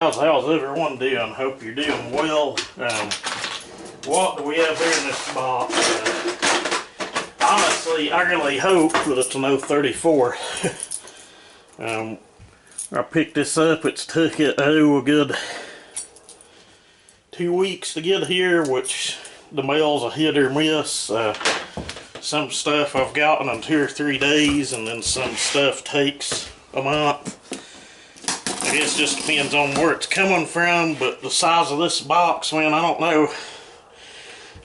How's everyone doing? Hope you're doing well. What do we have here in this box? Honestly, I really hope that it's an 034. I picked this up. It's took it a good 2 weeks to get here, which the mail's a hit or miss. Some stuff I've gotten in 2 or 3 days, and then some stuff takes a month. I guess it just depends on where it's coming from, but the size of this box, man, I don't know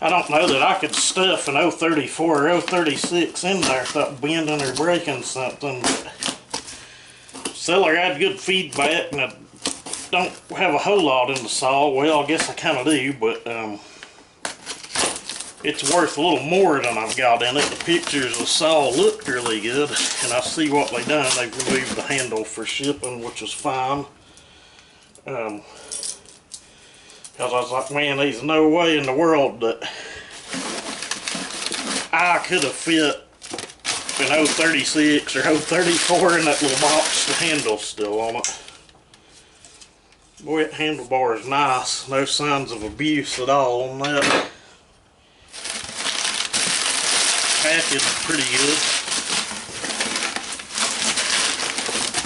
that I could stuff an 034 or 036 in there without bending or breaking something. Seller had good feedback, and I don't have a whole lot in the saw. Well, I guess I kind of do, but it's worth a little more than I've got in it. The pictures of the saw looked really good, and I see what they done. They removed the handle for shipping, which is fine. Because I was like, man, there's no way in the world that I could have fit an 036 or 034 in that little box. The handle's still on it. Boy, that handlebar is nice. No signs of abuse at all on that. Package is pretty good.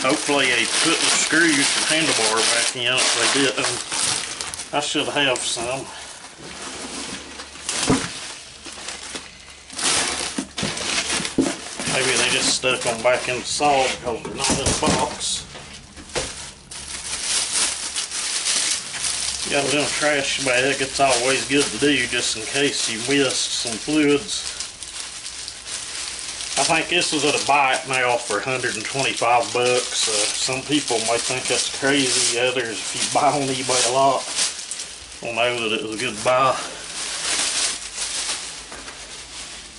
Hopefully they put the screws for the handlebar back in if they didn't. I should have some. Maybe they just stuck them back in the saw because they're not in the box. Got it in a trash bag. It's always good to do just in case you missed some fluids. I think this is at a buy it now for 125 bucks. Some people might think that's crazy. Others, if you buy on eBay a lot, will know that it was a good buy.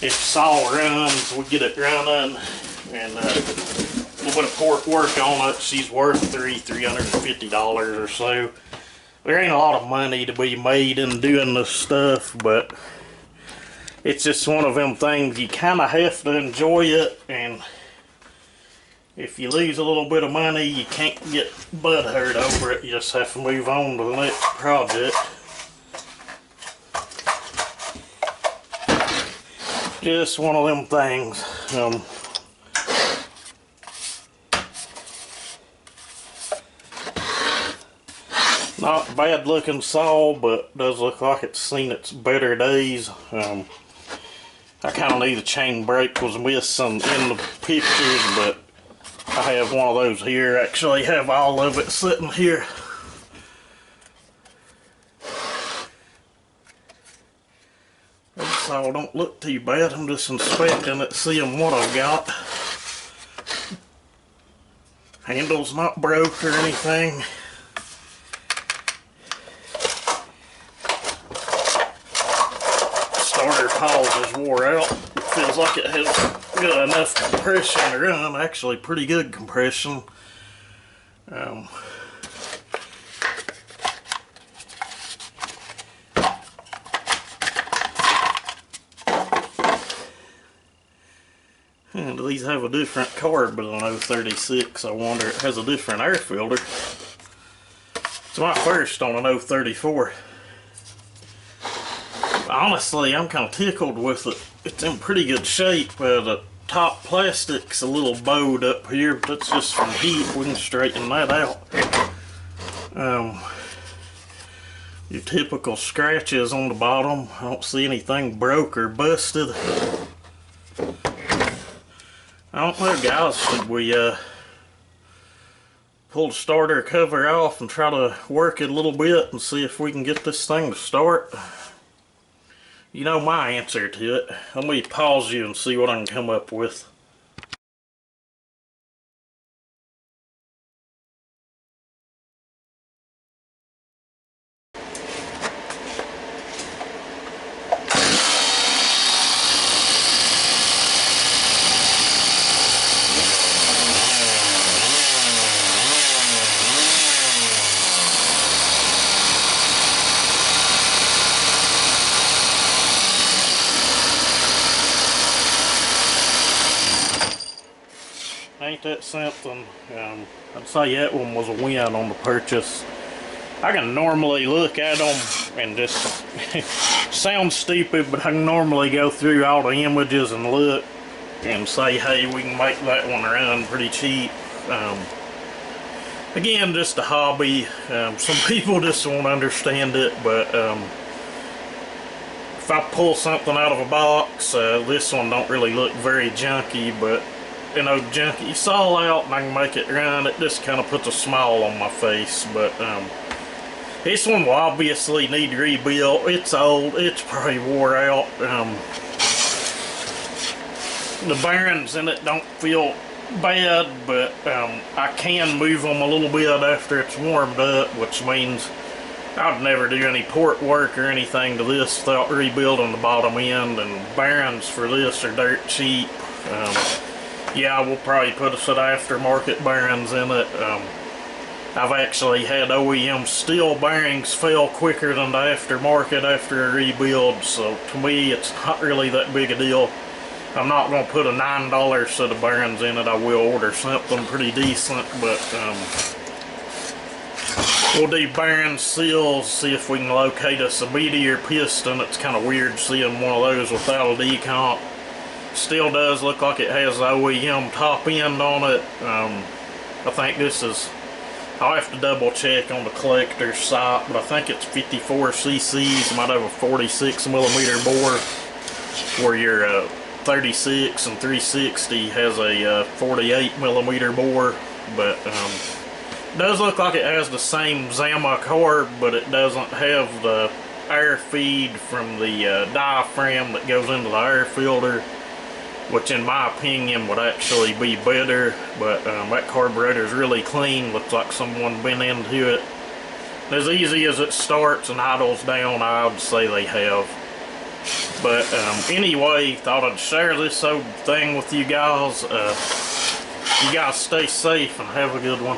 If the saw runs, we get it running, and a little bit of port work on it. She's worth $350 or so. There ain't a lot of money to be made in doing this stuff, but it's just one of them things you kind of have to enjoy it, and if you lose a little bit of money, you can't get butthurt over it. You just have to move on to the next project. Just one of them things. Not bad looking saw, but does look like it's seen its better days. I kind of knew the chain brake was missing in the pictures, but I have one of those here. Actually have all of it sitting here. This saw don't look too bad. I'm just inspecting it, seeing what I've got. Handle's not broke or anything. Starter pause is wore out. It feels like it has got enough compression to run. Actually, pretty good compression. And these have a different carb than an 036. I wonder, it has a different air filter. It's my first on an 034. Honestly, I'm kind of tickled with it. It's in pretty good shape. The top plastic's a little bowed up here, but that's just from heat. We can straighten that out. Your typical scratches on the bottom. I don't see anything broke or busted. I don't know, guys, should we pull the starter cover off and try to work it a little bit and see if we can get this thing to start? You know my answer to it. Let me pause you and see what I can come up with. Ain't that something? I'd say that one was a win on the purchase. I can normally look at them and just sound stupid, but I can normally go through all the images and look and say, hey, we can make that one run pretty cheap. Again, just a hobby. Some people just won't understand it, but if I pull something out of a box, this one don't really look very junky, but you know, junky saw out and I can make it run. It just kind of puts a smile on my face. But this one will obviously need rebuilt. It's old. It's probably wore out. The bearings in it don't feel bad, but I can move them a little bit after it's warmed up, which means I'd never do any port work or anything to this without rebuilding the bottom end, and bearings for this are dirt cheap. Yeah, we'll probably put a set of aftermarket bearings in it. I've actually had OEM Stihl bearings fail quicker than the aftermarket after a rebuild, so to me it's not really that big a deal. I'm not going to put a $9 set of bearings in it. I will order something pretty decent, but we'll do bearing seals, see if we can locate us a meteor piston. It's kind of weird seeing one of those without a decomp. Still does look like it has the OEM top end on it. I think this is, I'll have to double check on the collector's site, but I think it's 54 cc's, might have a 46 millimeter bore, where your 36 and 360 has a 48 millimeter bore. But it does look like it has the same Zama carb, but it doesn't have the air feed from the diaphragm that goes into the air filter, which in my opinion would actually be better. But that carburetor is really clean. Looks like someone been into it. As easy as it starts and idles down, I would say they have. But anyway, thought I'd share this old thing with you guys. You guys stay safe and have a good one.